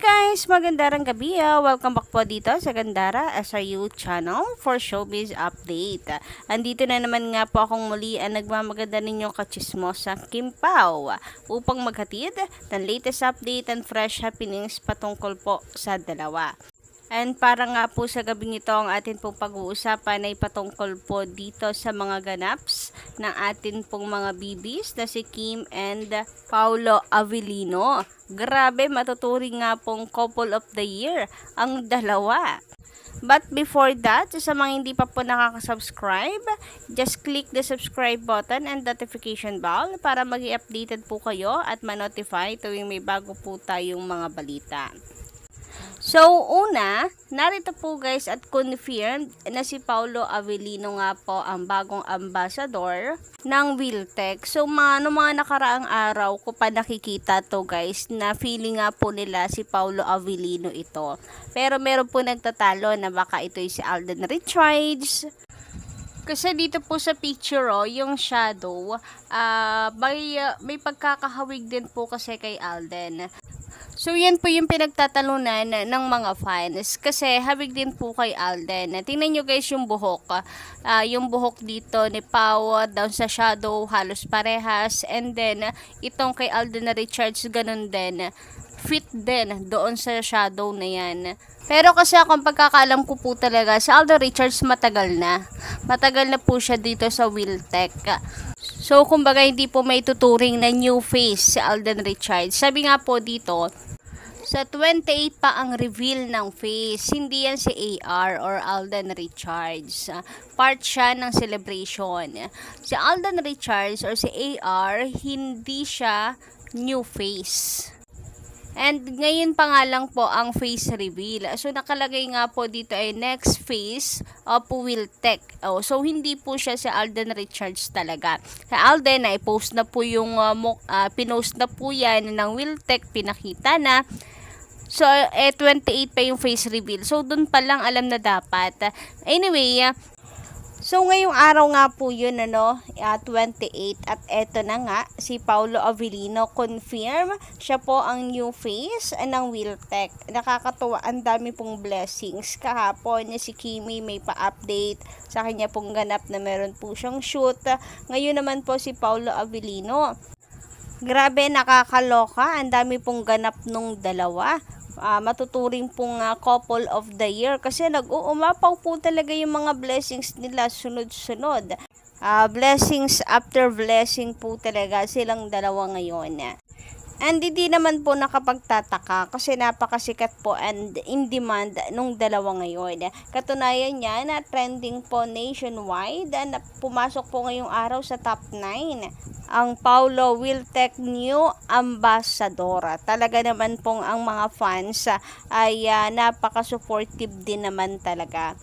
Guys, magandang gabi. Welcome back po dito sa Gandara SRU channel for showbiz update. Andito na naman nga po akong muli ang nagmamaganda ninyong kachismosa Kim Pao upang maghatid ng latest update and fresh happenings patungkol po sa dalawa. And para nga po sa gabing ito, ang atin pong pag-uusapan ay patungkol po dito sa mga ganaps ng atin pong mga bibis na si Kim and Paolo Avellino. Grabe, matuturing nga pong couple of the year ang dalawa. But before that, sa mga hindi pa po nakaka-subscribe, just click the subscribe button and notification bell para maging updated po kayo at ma-notify tuwing may bago po tayong mga balita. So, una, narito po guys at confirmed na si Paolo Avellino nga po ang bagong ambassador ng Wiltec. So, mga nakaraang araw ko pa nakikita to guys na feeling nga po nila si Paolo Avellino ito. Pero meron po nagtatalo na baka ito si Alden Richards. Kasi dito po sa picture yung shadow, may pagkakahawig din po kasi kay Alden. So, yan po yung pinagtatalunan ng mga fans. Kasi, hawig din po kay Alden. Tingnan nyo guys yung buhok. Yung buhok dito ni Pao, down sa shadow, halos parehas. And then, itong kay Alden na Richards, ganun din. Fit din doon sa shadow na yan. Pero kasi akong pagkakaalam ko po talaga, sa Alden Richards matagal na. Matagal na po siya dito sa Wiltec. So, kumbaga hindi po may tuturing na new face si Alden Richards. Sabi nga po dito, sa 28 pa ang reveal ng face. Hindi yan si AR or Alden Richards. Part siya ng celebration. Si Alden Richards or si AR, hindi siya new face. And ngayon pa nga lang po ang face reveal. So nakalagay nga po dito ay next phase of Wiltec. So hindi po siya si Alden Richards talaga. Sa Alden ay post na po yung pinost na po yan ng Wiltec, pinakita na. So 28 pa yung face reveal. So dun pa lang alam na dapat. Anyway, so ngayong araw nga po yun 28 at eto na nga si Paolo Avellino confirm siya po ang new face ng Wiltec. Nakakatuwa, ang dami pong blessings. Kahapon si Kimi may pa-update sa kanya pong ganap na meron po siyang shoot. Ngayon naman po si Paolo Avellino. Grabe, nakakaloka, ang dami pong ganap nung dalawa. Matuturing pong couple of the year kasi nag-uumapaw po talaga yung mga blessings nila sunod-sunod. Blessings after blessing po talaga silang dalawa ngayon. And hindi naman po nakapagtataka kasi napakasikat po and in demand nung dalawa ngayon. Katunayan niya na trending po nationwide na pumasok po ngayong araw sa top 9 ang Paolo Wiltec new ambassador. Talaga naman pong ang mga fans ay napaka-supportive din naman talaga.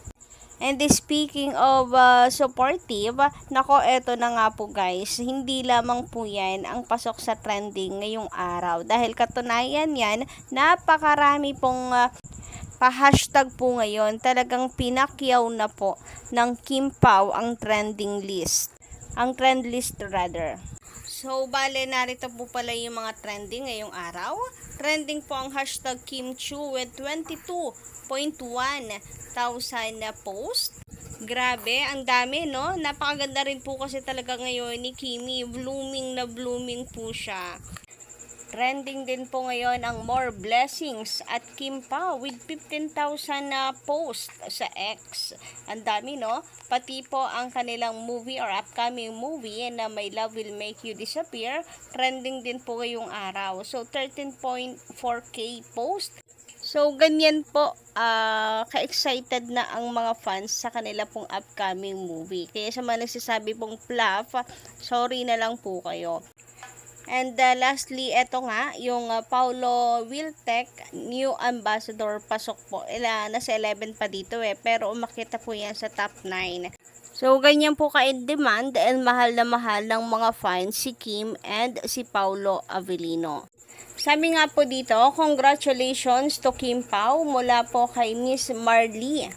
And speaking of supportive, nako eto na nga po guys, hindi lamang po yan ang pasok sa trending ngayong araw. Dahil katunayan yan, napakarami pong pa-hashtag po ngayon, talagang pinakyaw na po ng Kim Pao ang trending list. Ang trend list rather. So, bale, narito po pala yung mga trending ngayong araw. Trending po ang hashtag Kim Chu with 22.1 thousand na post. Grabe, ang dami, no? Napakaganda rin po kasi talaga ngayon ni Kimi. Blooming na blooming po siya. Trending din po ngayon ang More Blessings at Kim Pao with 15,000 na post sa X. Ang dami, no? Pati po ang kanilang movie or upcoming movie na My Love Will Make You Disappear. Trending din po ngayong araw. So, 13.4K post. So, ganyan po, ka-excited na ang mga fans sa kanila pong upcoming movie. Kaya sa mga nagsasabi pong fluff, sorry na lang po kayo. And lastly, eto nga, yung Paolo Wiltec, new ambassador, pasok po. Nasa 11 pa dito pero umakita po yan sa top 9. So, ganyan po ka-in-demand and mahal na mahal ng mga fans si Kim and si Paolo Avellino. Sabi nga po dito, congratulations to Kim Pao mula po kay Miss Marley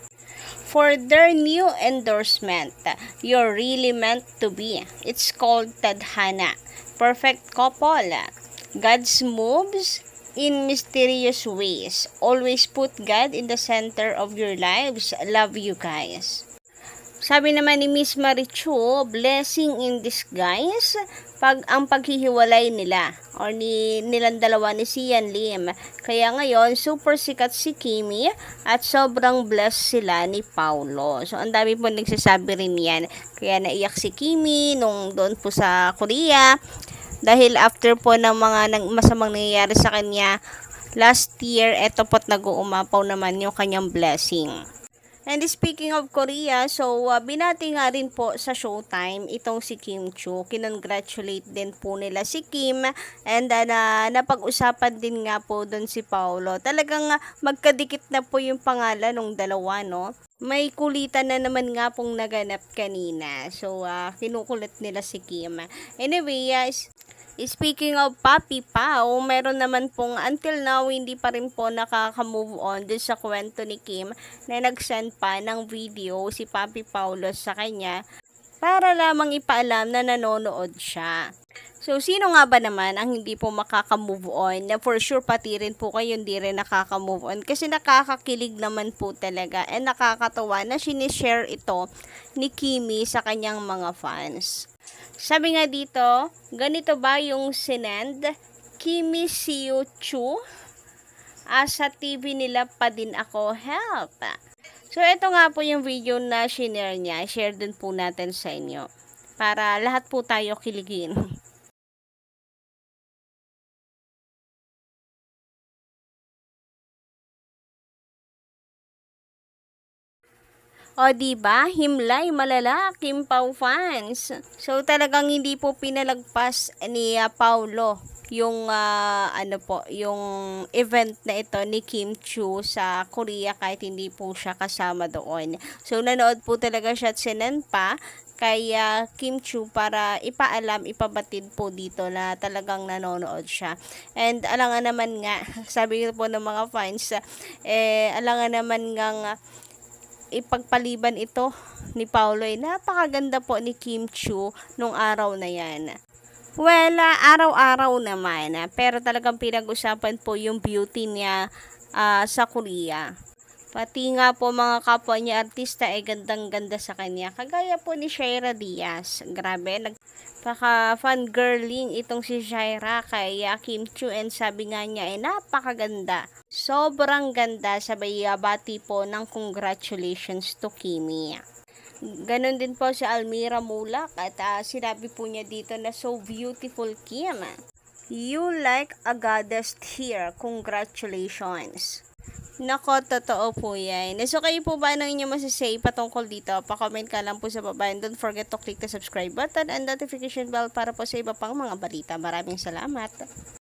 for their new endorsement. You're really meant to be. It's called Tadhana. Perfect couple. God's moves in mysterious ways. Always put God in the center of your lives. Love you guys. Sabi naman ni Miss Marichu, blessing in disguise pag ang paghihiwalay nila or nilang dalawa ni Sian Lim. Kaya ngayon, super sikat si Kimi at sobrang blessed sila ni Paulo. So, ang dami po nagsasabi rin yan. Kaya naiyak si Kimi nung doon po sa Korea. Dahil after po ng mga masamang nangyayari sa kanya last year, eto po't nag-uumapaw naman yung kanyang blessing. And speaking of Korea, so binati nga rin po sa Showtime itong si Kim Chiu. Kinongratulate din po nila si Kim and napag-usapan din nga po doon si Paulo. Talagang magkadikit na po yung pangalan ng dalawa, no? May kulitan na naman nga pong naganap kanina. So, kinukulit nila si Kim. Anyway, speaking of Papi Pao, meron naman pong until now hindi pa rin po nakaka-move on dun sa kwento ni Kim na nag-send pa ng video si Papi Paulo sa kanya para lamang ipaalam na nanonood siya. So, sino nga ba naman ang hindi po makaka-move on? Na for sure pati rin po kayo hindi rin nakaka-move on kasi nakakakilig naman po talaga and nakakatawa na sinishare ito ni Kimi sa kanyang mga fans. Sabi nga dito, ganito ba yung sinend? Kimi Siu Chu? Sa TV nila pa din ako, help! So, ito nga po yung video na shinare niya. Share din po natin sa inyo. Para lahat po tayo kiligin. O diba, himlay malala, Kim Pao fans. So talagang hindi po pinalagpas ni Paulo yung yung event na ito ni Kim Chiu sa Korea kahit hindi po siya kasama doon. So nanood po talaga siya at sinend pa kay Kim Chiu para ipabatid po dito na talagang nanonood siya. And alangan naman nga, sabi po ng mga fans, alangan naman nga ipagpaliban ito ni Paulo. Napakaganda po ni Kim Chiu nung araw na yan. Well, araw-araw naman. Pero talagang pinag-usapan po yung beauty niya sa Korea. Pati nga po mga kapwa niya artista gandang-ganda sa kanya. Kagaya po ni Shaira Diaz. Grabe, nagpaka-fangirling itong si Shaira kay Kim Chiu and sabi nga niya napakaganda. Sobrang ganda, sabay bati po ng congratulations to Kimi. Ganon din po si Almira Mulak at sinabi po niya dito na so beautiful Kim. You like a goddess here. Congratulations. Nako, totoo po yan. So, kayo po ba ang inyong masasay patungkol dito? Pa-comment ka lang po sa baba and don't forget to click the subscribe button and notification bell para po sa iba pang mga balita. Maraming salamat.